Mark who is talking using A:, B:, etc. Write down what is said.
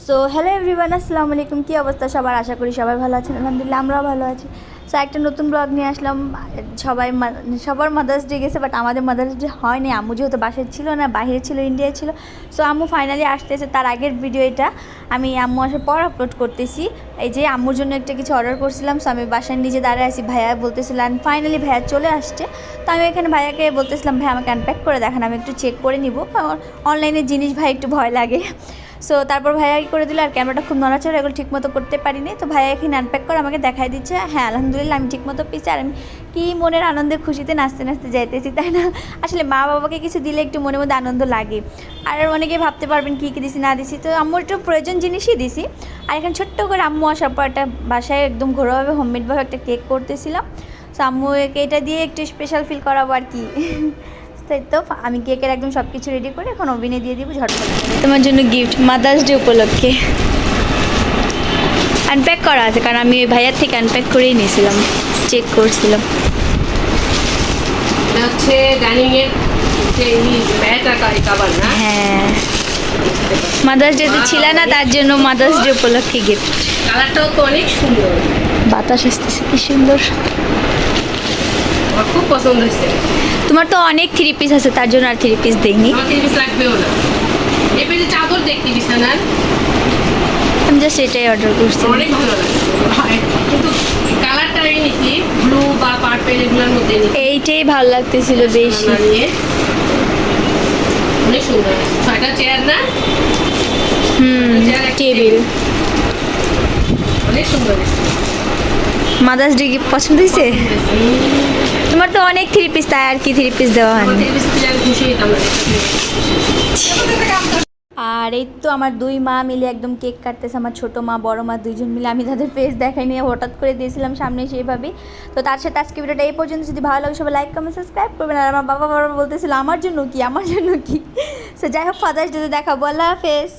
A: So hello everyone, আসসালামু আলাইকুম। কী অবস্থা সবার? আশা করি সবাই ভালো আছেন। আলহামদুলিল্লাহ আমরাও ভালো আছি। সো একটা নতুন ব্লগ নিয়ে আসলাম। সবার মাদার্স ডে গেছে, বাট আমাদের মাদার্স ডে হয়নি। আম্মু যেহেতু বাসায় ছিল না, বাইরে ছিল, ইন্ডিয়ায় ছিল। সো আম্মু ফাইনালি আসতেছে। তার আগের ভিডিও এটা আমি আম্মু আসার পর আপলোড করতেছি। এই যে আম্মুর জন্য একটা কিছু অর্ডার করছিলাম। সো আমি বাসায় নিজে দাঁড়ায় আছি, ভাইয়া বলতেছিলাম ফাইনালি ভাইয়া চলে আসছে। তো আমি এখানে ভাইয়াকে বলতেছিলাম ভাই আমাকে আনপ্যাক করে দেখান, আমি একটু চেক করে নিব। অনলাইনে জিনিস ভাই একটু ভয় লাগে। সো তারপর ভাইয়া কী করে দিল, আর ক্যামেরাটা খুব নড়াচড়া, এগুলো ঠিকমতো করতে পারিনি। তো ভাইয়া এখানে আনপ্যাক করে আমাকে দেখাই দিচ্ছে। হ্যাঁ আলহামদুলিল্লাহ আমি ঠিকমতো পেয়েছি। আর আমি কি মনের আনন্দে খুশিতে নাচতে নাচতে যাইতেছি, তাই না? আসলে মা বাবাকে কিছু দিলে একটু মনের মধ্যে আনন্দ লাগে। আর অনেকে ভাবতে পারবেন কী কী দিছি না দিছি, তো আম্মুর একটু প্রয়োজন জিনিসই দিছি। আর এখানে ছোট্ট করে আম্মু আসার পর একটা বাসায় একদম ঘরোয়াভাবে হোমমেডভাবে একটা কেক করতেছিলাম। সো আম্মুকে এটা দিয়ে একটু স্পেশাল ফিল করাবো আর কি। তাই তো আমি কেকের একদম সব কিছু রেডি করে এখন ওভেনে দিয়ে দিব ঝটপট। তোমার জন্য গিফট মাদার্স ডে উপলক্ষে আনপ্যাক করা আছে, কারণ আমি ওই ভাইয়ার থেকে আনপ্যাক করেই নিয়েছিলাম, চেক করছিলাম। হ্যাঁ মাদার্স ডে তো ছিল না, তার জন্য মাদার্স ডে উপলক্ষে গিফট।
B: কালারটাও তো অনেক সুন্দর,
A: বাতাস আসতেছে কি সুন্দর,
B: আমার খুব পছন্দ হয়েছে।
A: তোমার তো অনেক 3 পিস আছে, তার জন্য আর 3 পিস দেইনি।
B: আমার 3 পিস লাগবেও না। এই পেজে চাদর দেখতে বিছানার,
A: আমি জাস্ট এটাই অর্ডার করছি।
B: অনেক ভালো লাগছে, কিন্তু কালারটা এই নিচ্ছি ব্লু বা পার্পেল এগুলোর মধ্যে
A: এইটাই ভালো লাগতেছিল বেশি।
B: অনেক সুন্দর, 6টা চেয়ার না?
A: টেবিল
B: অনেক সুন্দর।
A: মাদার্স ডে গিফট পছন্দ হয়েছে? তোমার তো অনেক 3 পিস, তাই আর কি 3 পিস দেওয়া হয়। আর এই তো আমার 2 মা মিলে একদম কেক কাটতেছে, আমার ছোটো মা বড় মা দুইজন মিলে। আমি তাদের ফেস দেখাই নিয়ে হঠাৎ করে দিয়েছিলাম সামনে সেইভাবেই। তো তার সাথে আজকে ভিডিওটা এই পর্যন্ত। যদি ভালো লাগে সবাই লাইক কমেন্ট সাবস্ক্রাইব করবেন। আর আমার বাবা বলতেছিল আমার জন্য কি, আমার জন্য কি। সো যাই হোক ফাদার্স ডেতে দেখাবো। আল্লাহ হাফেজ।